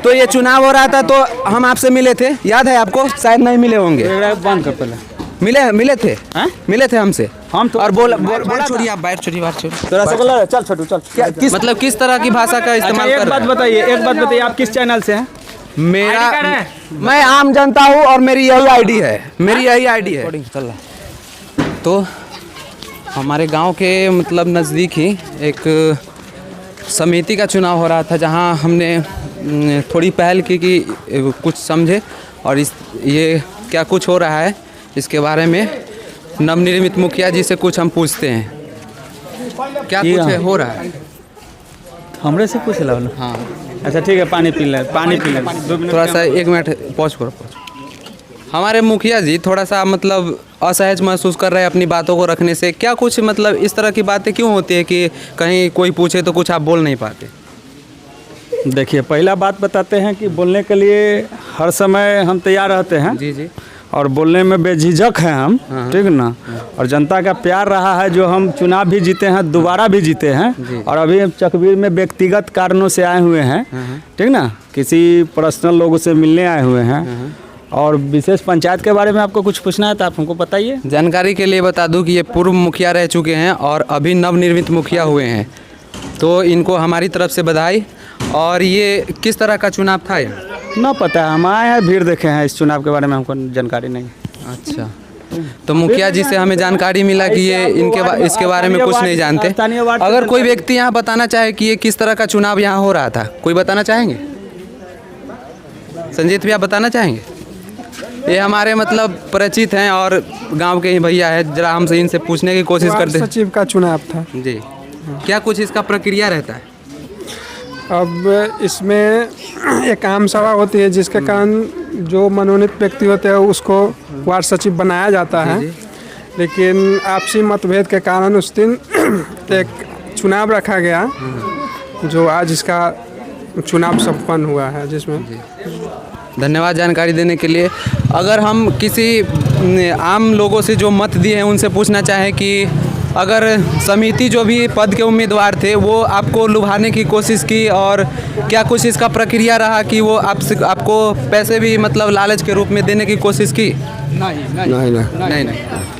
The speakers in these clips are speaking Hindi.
तो ये चुनाव हो रहा था तो हम आपसे मिले थे, याद है आपको? शायद नहीं मिले होंगे। बंद कर पहले। मिले थे? मिले थे हमसे? हम तो और बोला छोड़िए, आप बाहर छोड़िए, बाहर छोड़िए। तेरा से बोला चल छोटू चल। क्या किस मतलब किस तरह की भाषा का इस्तेमाल कर रहे हैं? एक बात बताइए, आप किस चैनल से हैं? मैं आम जनता हूँ और मेरी यही आईडी है, तो हमारे गांव के मतलब नज़दीक ही एक समिति का चुनाव हो रहा था, जहां हमने थोड़ी पहल की कि कुछ समझे और ये क्या कुछ हो रहा है इसके बारे में नवनिर्मित मुखिया जी से कुछ हम पूछते हैं, क्या कुछ हो रहा है। हमरे से पूछ लो। हाँ अच्छा ठीक है, पानी पी ले। थोड़ा सा 1 मिनट पॉज करो। हमारे मुखिया जी थोड़ा सा मतलब असहज महसूस कर रहे हैं अपनी बातों को रखने से, क्या कुछ मतलब इस तरह की बातें क्यों होती है कि कहीं कोई पूछे तो कुछ आप बोल नहीं पाते? देखिए, पहला बात बताते हैं कि बोलने के लिए हर समय हम तैयार रहते हैं। जी और बोलने में बेझिझक हैं हम, ठीक ना। और जनता का प्यार रहा है, जो हम चुनाव भी जीते हैं, दोबारा भी जीते हैं। और अभी हम चकबीर में व्यक्तिगत कारणों से आए हुए हैं, ठीक ना, किसी पर्सनल लोगों से मिलने आए हुए हैं। और विशेष पंचायत के बारे में आपको कुछ पूछना है तो आप हमको बताइए। जानकारी के लिए बता दूं कि ये पूर्व मुखिया रह चुके हैं और अभी नवनिर्मित मुखिया हुए हैं, तो इनको हमारी तरफ से बधाई। और ये किस तरह का चुनाव था? ये ना पता है, हम आए हैं, भीड़ देखे हैं, इस चुनाव के बारे में हमको जानकारी नहीं। अच्छा, तो मुखिया जी से हमें जानकारी मिला कि ये इसके बारे में कुछ नहीं जानते। अगर कोई व्यक्ति यहाँ बताना चाहे कि ये किस तरह का चुनाव यहाँ हो रहा था, कोई बताना चाहेंगे? संजीत भैया बताना चाहेंगे? ये हमारे मतलब परिचित हैं और गांव के ही भैया है, जरा हमसे इनसे पूछने की कोशिश करते हैं। सचिव का चुनाव था जी, क्या कुछ इसका प्रक्रिया रहता है? अब इसमें एक आम सभा होती है, जिसके कारण जो मनोनीत व्यक्ति होते हैं उसको वार्ड सचिव बनाया जाता है। लेकिन आपसी मतभेद के कारण उस दिन एक चुनाव रखा गया, जो आज इसका चुनाव संपन्न हुआ है, जिसमें धन्यवाद जानकारी देने के लिए। अगर हम किसी आम लोगों से जो मत दिए हैं उनसे पूछना चाहें कि अगर समिति जो भी पद के उम्मीदवार थे वो आपको लुभाने की कोशिश की, और क्या कुछ इसका प्रक्रिया रहा कि वो आपको पैसे भी मतलब लालच के रूप में देने की कोशिश की? नहीं।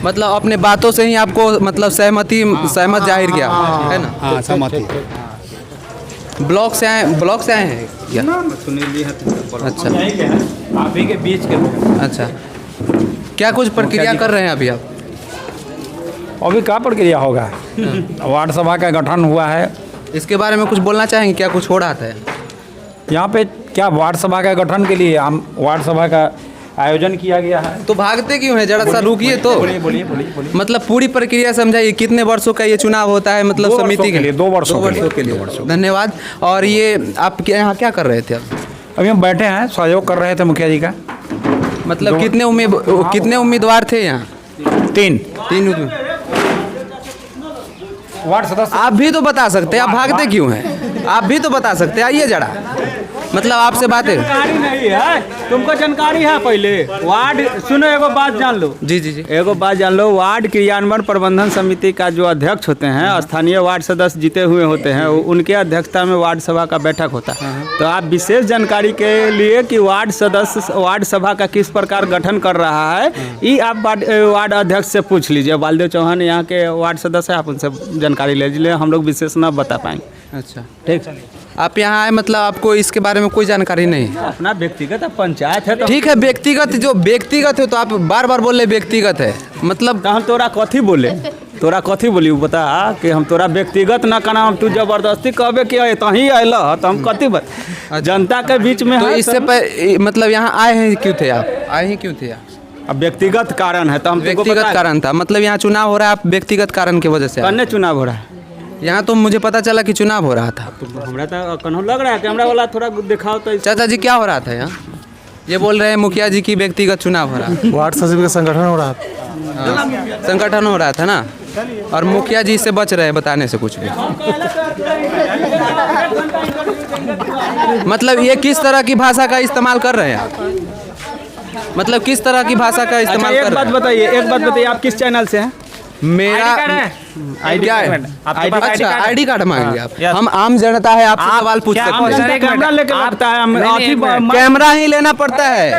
मतलब अपने बातों से ही आपको मतलब सहमत जाहिर किया है ना? हाँ, सहमति। ब्लॉक से आए हैं क्या? अच्छा, आप ही के बीच के। अच्छा, क्या कुछ प्रक्रिया कर रहे हैं अभी आप? अभी क्या प्रक्रिया होगा? वार्ड सभा का गठन हुआ है, इसके बारे में कुछ बोलना चाहेंगे? क्या कुछ हो रहा था यहाँ पे? क्या वार्ड सभा का गठन के लिए हम वार्ड सभा का आयोजन किया गया है। तो भागते क्यों हैं? जरा सा रुकिए तो। बोलिए। मतलब पूरी प्रक्रिया समझाइए, कितने वर्षों का ये चुनाव होता है? मतलब समिति के लिए 2 वर्षों के लिए। धन्यवाद। और ये आप यहाँ क्या कर रहे थे? अभी हम बैठे हैं, सहयोग कर रहे थे मुखिया जी का। मतलब कितने उम्मीदवार थे यहाँ? 3 वार्ड सदस्य। आप भी तो बता सकते हैं, आप भागते क्यों हैं? आप भी तो बता सकते हैं, आइए जरा। मतलब आपसे बातें जानकारी नहीं है, तुमको जानकारी है? पहले वार्ड सुनो, एगो बात जान लो। जी, एगो बात जान लो, वार्ड क्रियान्वयन प्रबंधन समिति का जो अध्यक्ष होते हैं, स्थानीय वार्ड सदस्य जीते हुए होते हैं, उनके अध्यक्षता में वार्ड सभा का बैठक होता है। तो आप विशेष जानकारी के लिए कि वार्ड सभा का किस प्रकार गठन कर रहा है, ये आप वार्ड अध्यक्ष से पूछ लीजिए। बालदेव चौहान यहाँ के वार्ड सदस्य है, आप उनसे जानकारी ले लीजिए, हम लोग विशेष न बता पाएंगे। अच्छा, ठीक। आप यहाँ आए मतलब आपको इसके बारे में कोई जानकारी नहीं? अपना व्यक्तिगत पंचायत है तो ठीक है, व्यक्तिगत है तो आप बार बार बोल रहे व्यक्तिगत है, मतलब हम तोरा कथी बोली बता कि हम तोरा व्यक्तिगत ना करना, हम तू जबरदस्ती कहबे कि तही अल तो हम कथी जनता के बीच में। तो इससे मतलब यहाँ आए हैं क्यों थे आप? अब व्यक्तिगत कारण है तो हम व्यक्तिगत कारण था, मतलब यहाँ चुनाव हो रहा है, आप व्यक्तिगत कारण की वजह से? अन्य चुनाव हो रहा है यहाँ, तो मुझे पता चला कि चुनाव हो रहा था। हमरा तो कन्हू लग रहा है, कैमरा वाला थोड़ा दिखाओ तो। चाचा जी, क्या हो रहा था यहाँ? ये बोल रहे हैं मुखिया जी की व्यक्तिगत चुनाव हो रहा है। वार्ड सचिव का संगठन हो रहा था। संगठन हो रहा था ना, और मुखिया जी से बच रहे हैं बताने से कुछ भी। मतलब ये किस तरह की भाषा का इस्तेमाल कर रहे हैं आप? मतलब किस तरह की भाषा का इस्तेमाल कर रहे हैं? एक बात बताइए, आप किस चैनल से हैं? मेरा आईडी कार्ड आपके पास अच्छा आईडी कार्ड मांगेंगे आप? यस। हम आम जनता है, आपसे सवाल पूछ सकते हैं। कैमरा लेके लगता है कैमरा ही लेना पड़ता है,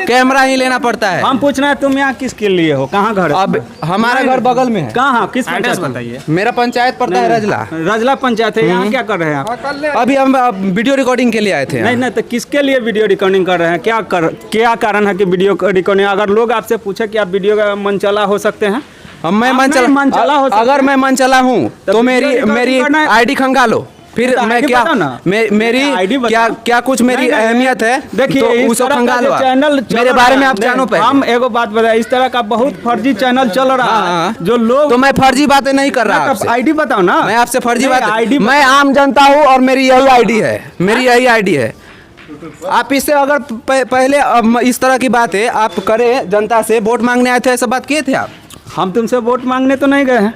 कैमरा ही लेना पड़ता है। हम पूछ रहे हैं तुम यहाँ किसके लिए हो, कहाँ घर है? अब हमारा घर बगल में है। कहाँ, किस एड्रेस पंचायत में? बताइए। मेरा पंचायत पड़ता है रजला। रजला पंचायत है। यहाँ क्या कर रहे हैं आप? अभी हम वीडियो रिकॉर्डिंग के लिए आए थे। नहीं नहीं, तो किसके लिए वीडियो रिकॉर्डिंग कर रहे हैं? क्या कारण है कि वीडियो रिकॉर्डिंग? अगर लोग आपसे पूछे कि आप वीडियो का मनचला हो सकते हैं, मैं मनचला हो सकते अगर मैं मनचला हूँ तो मेरी आईडी खंगालो, फिर तो मैं ID क्या बताओ ना। मेरी ID बताओ। क्या कुछ मेरी नहीं, नहीं, अहमियत है? देखिए तो इस उसको तरह का खंगालो जो आप। चैनल चल मेरे रहा बारे में है, आप जानो पहले। हम एगो बात बताए, इस तरह का बहुत फर्जी चैनल चल रहा हाँ, है जो लोग। तो मैं फर्जी बातें नहीं कर रहा आपसे। आईडी बताओ ना। मैं आपसे फर्जी नहीं, बात ID मैं आम जनता हूँ और मेरी यही आईडी है, मेरी यही आईडी है। आप इससे अगर पहले इस तरह की बात है आप करें, जनता से वोट मांगने आए थे, ऐसा बात किए थे आप? हम तुमसे वोट मांगने तो नहीं गए हैं।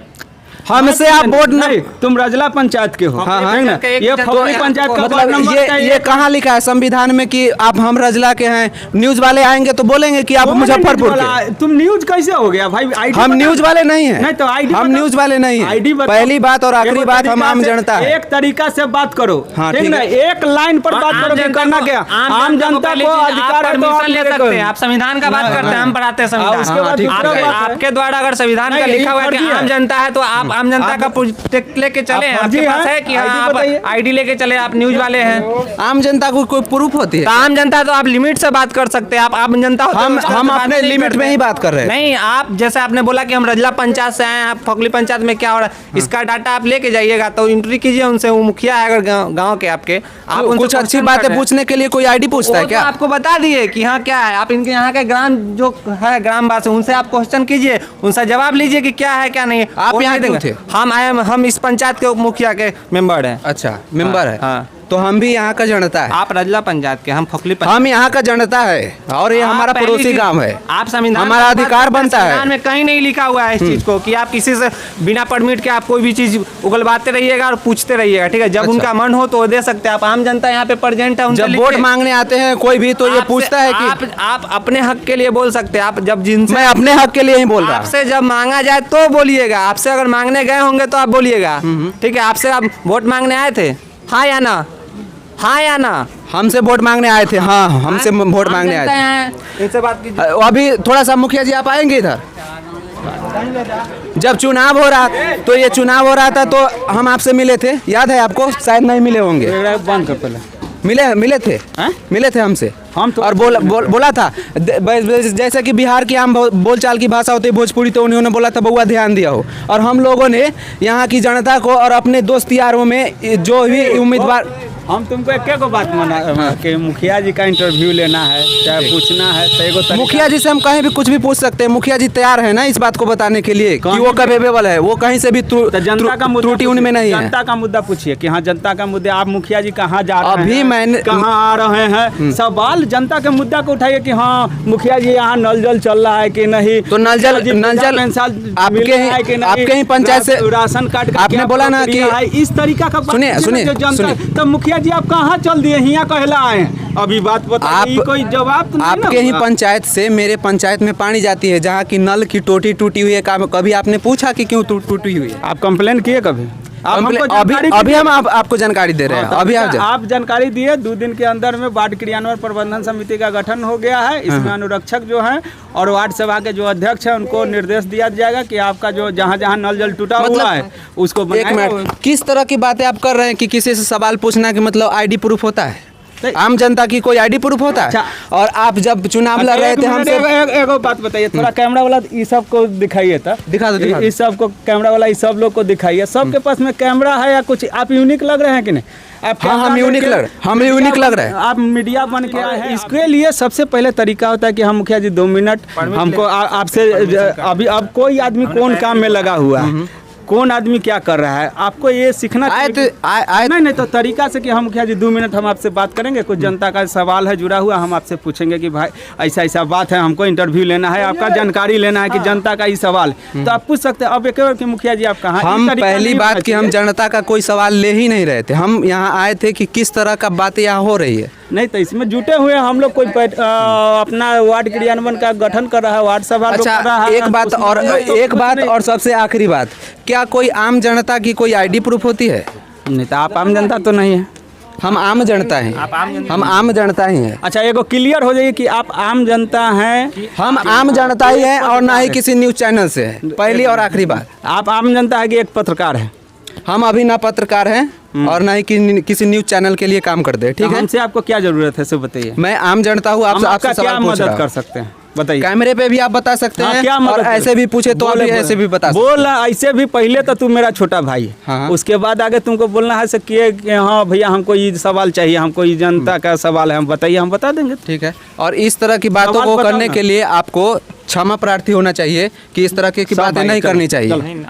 हमसे आप वोट नहीं, तुम रजला पंचायत के हो। हाँ, हाँ। ठीक ना? ये फगली पंचायत का वार्ड मतलब नंबर क्या है? ये कहाँ लिखा है संविधान में कि आप हम रजला के हैं? न्यूज वाले आएंगे तो बोलेंगे कि आप मुजफ्फरपुर के। तुम न्यूज कैसे हो गया भाई? ID हम बताओ। न्यूज वाले नहीं हैं। नहीं तो आईडी हम न्यूज वाले नहीं हैं। आईडी बताओ। पहली बात और आखिरी एगो बात, हम तरीका आम से- जनता है। एक तरीका से बात करो। हाँ, ठीक ठीक ना? है। एक लाइन पर बात करो कि करना क्या? आम जनता को अधिकार है तो आप ले सकते हैं। आप संविधान का बात करते हैं, हम पढ़ाते हैं हाँ, उसके बाद संविधान। दूसरा बात है। आपके द्वारा अगर संविधान का नहीं, लिखा हुआ है कि फर्जी है। आम जनता है तो आप आम जनता का प्रोटेक्ट लेके चले। आप आपके फर्जी पास हैं? है कि हाँ ID आप बताइए। आईडी लेके चले, आप न्यूज वाले हैं। आम जनता को कोई प्रूफ होती तो है? आम जनता तो आप लिमिट से बात कर सकते हैं। आप आम जनता होते हम हो, हम बात अपने नहीं लिमिट करते। में ही बात कर रहे हैं। नहीं, आप जैसे आपने बोला कि हम रजला पंचायत से आए हैं, आप फगली पंचायत में क्या हो रहा है इसका डाटा आप लेके जाइएगा, तो इंट्री कीजिए उनसे। वो मुखिया है अगर गाँव के आपके, आप उनसे कुछ अच्छी क्वेश्चन बातें करें। पूछने के लिए कोई आईडी पूछता है वो क्या? तो आपको बता दिए कि हाँ क्या है। आप इनके यहाँ के ग्राम जो है ग्रामवासी, उनसे आप क्वेश्चन कीजिए, उनसे जवाब लीजिए कि क्या है क्या नहीं है। आप वो यहाँ नहीं क्यों देंगे। थे? हम आए, हम इस पंचायत के उप मुखिया के मेंबर हैं। अच्छा, मेंबर है। हाँ। तो हम भी यहाँ का जनता है। आप रजला पंचायत के, हम फगली पंचायत। हम यहाँ का जनता है और ये आप हमारा पहली पड़ोसी चीज- गांव है। आप संविधान हमारा का अधिकार बात करते हैं, बनता है। संविधान में कहीं नहीं लिखा हुआ है इस चीज को कि आप किसी से बिना परमिट के आप कोई भी चीज उगलवाते रहिएगा और पूछते रहिएगा। ठीक है, जब अच्छा। उनका मन हो तो वो दे सकते हैं। आप आम जनता यहाँ पे प्रेजेंट है, उनसे जब लिखिए। वोट मांगने आते हैं कोई भी तो ये आपसे- पूछता है कि आप अपने हक के लिए बोल सकते हैं। आप जब जिनसे मैं अपने हक के लिए ही बोल रहा हूँ। आपसे जब मांगा जाए तो बोलिएगा। आपसे अगर मांगने गए होंगे तो आप बोलिएगा। ठीक है, आपसे आप वोट मांगने आए थे, हाँ या ना? हाँ या ना? हमसे वोट मांगने आए थे। हाँ, हमसे वोट मांगने आए थे। इनसे बात कीजिए। अभी थोड़ा सा मुखिया जी आप आएंगे इधर? जब चुनाव हो रहा तो ये चुनाव हो रहा था तो हम आपसे मिले थे, याद है आपको? शायद नहीं मिले होंगे। बंद कर पहले। मिले थे? हैं? मिले थे हमसे। हम तो और बोला था जैसे कि बिहार की आम बोलचाल की भाषा होती है भोजपुरी, तो उन्होंने बोला था बउआ ध्यान दिया हो। और हम लोगों ने यहाँ की जनता को और अपने दोस्त यारों में जो भी उम्मीदवार, हम तुमको एक को बात माना कि मुखिया जी का इंटरव्यू लेना है, चाहे पूछना है तो एगो तरीका- मुखिया जी से हम कहीं भी कुछ भी पूछ सकते हैं। मुखिया जी तैयार है ना इस बात को बताने के लिए कि वो कैपेबल है, वो कहीं से भी तो जनता का मुद्दा त्रुटि उनमें नहीं है। जनता का मुद्दा पूछिए कि हाँ जनता का मुद्दा। आप मुखिया जी कहाँ जा रहे अभी हैं, मैंने- कहाँ आ रहे हैं, सवाल जनता के मुद्दा को उठाइए कि हाँ मुखिया जी यहाँ नल जल चल रहा है कि नहीं, तो नल जल आपके ही पंचायत से राशन कार्ड का आपने क्या बोला ना प्रक्रिया कि- है, इस तरीका का बात सुनिए, कीजिए सुनिए, ना जो जनता। सुनिए। तो मुखिया जी आप कहाँ चल दिए, यहाँ कहला आए हैं? अभी बात बताइए, कोई जवाब तो नहीं ना आपके ही हुआ। पंचायत से मेरे पंचायत में पानी जाती है जहाँ की नल की टोटी टूटी हुई है। कभी आपने पूछा कि क्यों टूटी हुई है? आप कंप्लेन किए कभी? आप हमको जानकारी अभी दीजिए। हम आपको जानकारी दे रहे हैं। हाँ, अभी आप जानकारी दिए। 2 दिन के अंदर में वार्ड क्रियान्वयन प्रबंधन समिति का गठन हो गया है। इसमें अनुरक्षक जो हैं और वार्ड सभा के जो अध्यक्ष हैं उनको निर्देश दिया जाएगा कि आपका जो जहाँ जहाँ नल जल टूटा हुआ है उसको एक बनाएं। मिनट, किस तरह की बातें आप कर रहे हैं कि किसी से सवाल पूछना कि मतलब आईडी प्रूफ होता है? आम जनता की कोई आईडी प्रूफ होता है? अच्छा। और आप जब चुनाव लड़ रहे थे हमसे, एगो बात बताइए, थोड़ा कैमरा वाला इस सब को दिखाइए था। दिखा दो। इस सब को कैमरा वाला इस सब लोग को दिखाइए। सबके पास में कैमरा है या कुछ? आप यूनिक लग रहे हैं कि नहीं? आप हाँ, हम यूनिक लग रहे हैं। आप मीडिया बन के आए हैं। इसके लिए सबसे पहले तरीका होता है कि हम मुखिया जी 2 मिनट हमको आपसे अभी अब कोई आदमी कौन काम में लगा हुआ है, कौन आदमी क्या कर रहा है, आपको ये सीखना चाहिए। नहीं तो तरीका से कि हम मुखिया जी 2 मिनट हम आपसे बात करेंगे, कुछ जनता का सवाल है जुड़ा हुआ, हम आपसे पूछेंगे कि भाई ऐसा ऐसा बात है, हमको इंटरव्यू लेना है, आपका जानकारी लेना है कि जनता का ये सवाल, तो आप पूछ सकते हैं। अब एक और कि मुखिया जी आप कहाँ? हम पहली बात कि हम जनता का कोई सवाल ले ही नहीं रहे थे। हम यहाँ आए थे कि किस तरह का बातें यहाँ हो रही है। नहीं तो इसमें जुटे हुए हैं हम लोग कोई अपना वार्ड क्रियान्वयन का गठन कर रहा है, वार्ड सभा लोग अच्छा कर रहा है। एक बात और सबसे आखिरी बात, क्या कोई आम जनता की कोई आईडी प्रूफ होती है? नहीं तो आप आम जनता तो नहीं है। हम आम जनता हैं, हम आम जनता ही हैं। अच्छा एगो क्लियर हो जाइए कि आप आम जनता हैं। हम आम जनता ही हैं और ना ही किसी न्यूज़ चैनल से हैं। पहली और आखिरी बात, आप आम जनता है कि एक पत्रकार है? हम अभी ना पत्रकार हैं और ना ही किसी न्यूज़ चैनल के लिए काम करते हैं, ठीक है? हमसे आपको क्या जरूरत है, सब बताइए। मैं आम जनता हूँ, हम आपसे आपका क्या सवाल पूछ रहा मदद कर हूँ। सकते हैं बताइए। कैमरे पे भी आप बता सकते हाँ, हैं क्या और मदद ऐसे भी पूछे तो बोले, अभी ऐसे भी बता सकते बोल ऐसे भी। पहले तो तू मेरा छोटा भाई है, हाँ। उसके बाद आगे तुमको बोलना है कि हाँ भैया हमको ये सवाल चाहिए, हमको ये जनता का सवाल है, हम बताइए, हम बता देंगे। ठीक है। और इस तरह की बातों सवाल को बताओ करने ना। के लिए आपको क्षमा प्रार्थी होना चाहिए कि इस तरह की बातें नहीं करनी चाहिए।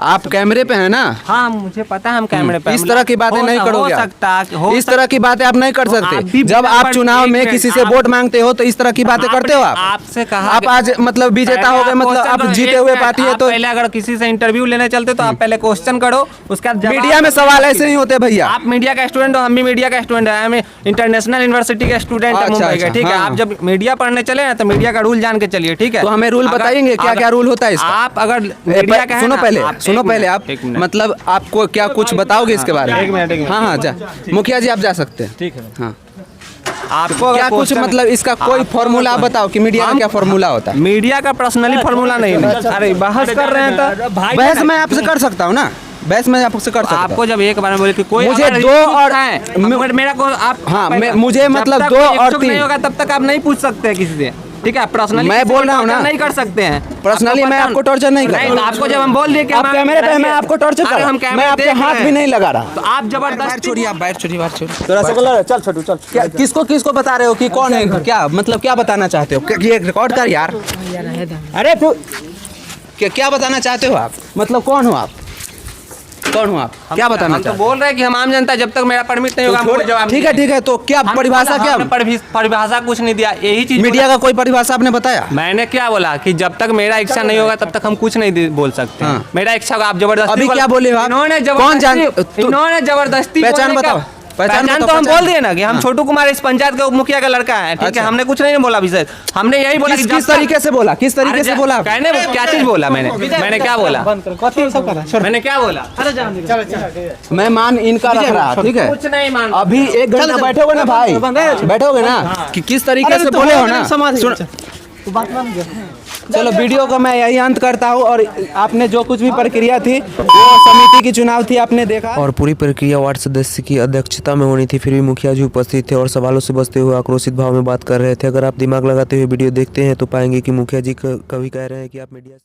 आप कैमरे पे हैं ना? हाँ मुझे पता है हम कैमरे पे। इस तरह की बातें नहीं करोगे आप। इस तरह की बातें आप नहीं कर आप सकते। भी जब आप बिना चुनाव एक में मिनट, किसी से आप- वोट मांगते हो तो इस तरह की बातें करते हो आप? आपसे कहा आप आज मतलब विजेता हो गए, मतलब आप जीते हुए पार्टी है तो पहले अगर किसी से इंटरव्यू लेने चलते तो आप पहले क्वेश्चन करो, उसका मीडिया में सवाल ऐसे नहीं होते भैया। आप मीडिया का स्टूडेंट हो, हम भी मीडिया का स्टूडेंट है, हम इंटरनेशनल यूनिवर्सिटी का स्टूडेंट है अच्छा, मुंबई का, अच्छा, ठीक है? हाँ। आप जब मीडिया पढ़ने चले ना तो मीडिया का रूल जान के चलिए, ठीक है? तो हमें रूल अगर- बताएंगे क्या क्या रूल होता है इसका? आप अगर मीडिया का है सुनो ना, पहले, आप- सुनो एक पहले मिनट, आप एक मिनट। मतलब आपको क्या कुछ बताओगे इसके बारे में? एक मिनट। हाँ हाँ, जा मुखिया जी आप जा सकते हैं। ठीक है। हाँ, आपको अगर क्या कुछ question- मतलब इसका कोई फॉर्मूला आप बताओ कि मीडिया का क्या फॉर्मूला होता है? मीडिया का पर्सनली फॉर्मूला नहीं है। अरे बहस कर रहे हैं तो बहस मैं आपसे कर सकता हूँ ना, बहस मैं आपसे कर सकता हूँ। आपको जब एक बार में बोले कि कोई मुझे अगर दो इच्छुक और- है, मैं- मेरा को आप हाँ, पहले- मुझे जब मतलब तक दो कोई और इच्छुक तीन- नहीं होगा तब तक आप नहीं पूछ सकते किसी से, ठीक है? पर्सनली मैं बोल रहा हूँ ना, नहीं कर सकते हैं। पर्सनली मैं आपको टॉर्चर नहीं कर नहीं, रहा। तो आपको जब हम बोल दिए कि आप हम कैमरे पे हैं, मैं आपको टॉर्चर कर अरे रहा हम हूँ, कैमरे मैं आपके देख हाथ रहे भी हैं। नहीं लगा रहा। तो आप जबरदस्ती छोड़िए, आप बाहर छोड़िए, बाहर छोड़िए। तो रसगुल्ला चल छोटू चल। क्या किसको किसको बता रहे हो कि कौन है, क्या मतलब क्या बताना चाहते हो? ये रिकॉर्ड कर यार। अरे तू क्या बताना चाहते हो आप? मतलब कौन हो आप? कौन हो आप? क्या बताना हम तो चाहते हो? बोल रहे हैं कि हम आम जनता, जब तक मेरा परमिट नहीं होगा हमको जवाब ठीक है, ठीक है। तो क्या हमने परिभाषा बोला, क्या? हमने परिभाषा कुछ नहीं दिया, यही चीज मीडिया का कोई परिभाषा आपने बताया? मैंने क्या बोला कि जब तक मेरा इच्छा नहीं होगा तब तक हम कुछ नहीं बोल सकते। हाँ। मेरा इच्छा होगा, आप जबरदस्ती अभी क्या बोले हो आप? इन्होंने कौन जान- जबरदस्ती इन्होंने जबरदस्ती पहचान बोलने का- बताओ, पहचान पहचान बताओ, तो हम पहचान। बोल दिए ना कि हम हाँ। छोटू कुमार इस पंचायत के उप मुखिया का लड़का है, ठीक है? अच्छा। हमने कुछ नहीं बोला विशेष, हमने यही बोला कि जब किस तक- तरीके से बोला? किस तरीके अरे से बोला? कहने क्या चीज बोला मैंने क्या बोला? मैंने क्या बोला? मैं मान इनका रख रहा, ठीक है? कुछ नहीं मान। अभी 1 घंटा बैठोगे ना भाई, बैठोगे ना कि किस तरीके से बोले हो ना। सुन, चलो वीडियो को मैं यही अंत करता हूँ। और आपने जो कुछ भी प्रक्रिया थी वो समिति की चुनाव थी, आपने देखा। और पूरी प्रक्रिया वार्ड सदस्य की अध्यक्षता में होनी थी, फिर भी मुखिया जी उपस्थित थे और सवालों से बचते हुए आक्रोशित भाव में बात कर रहे थे। अगर आप दिमाग लगाते हुए वीडियो देखते हैं तो पाएंगे कि मुखिया जी कभी कह रहे हैं कि आप मीडिया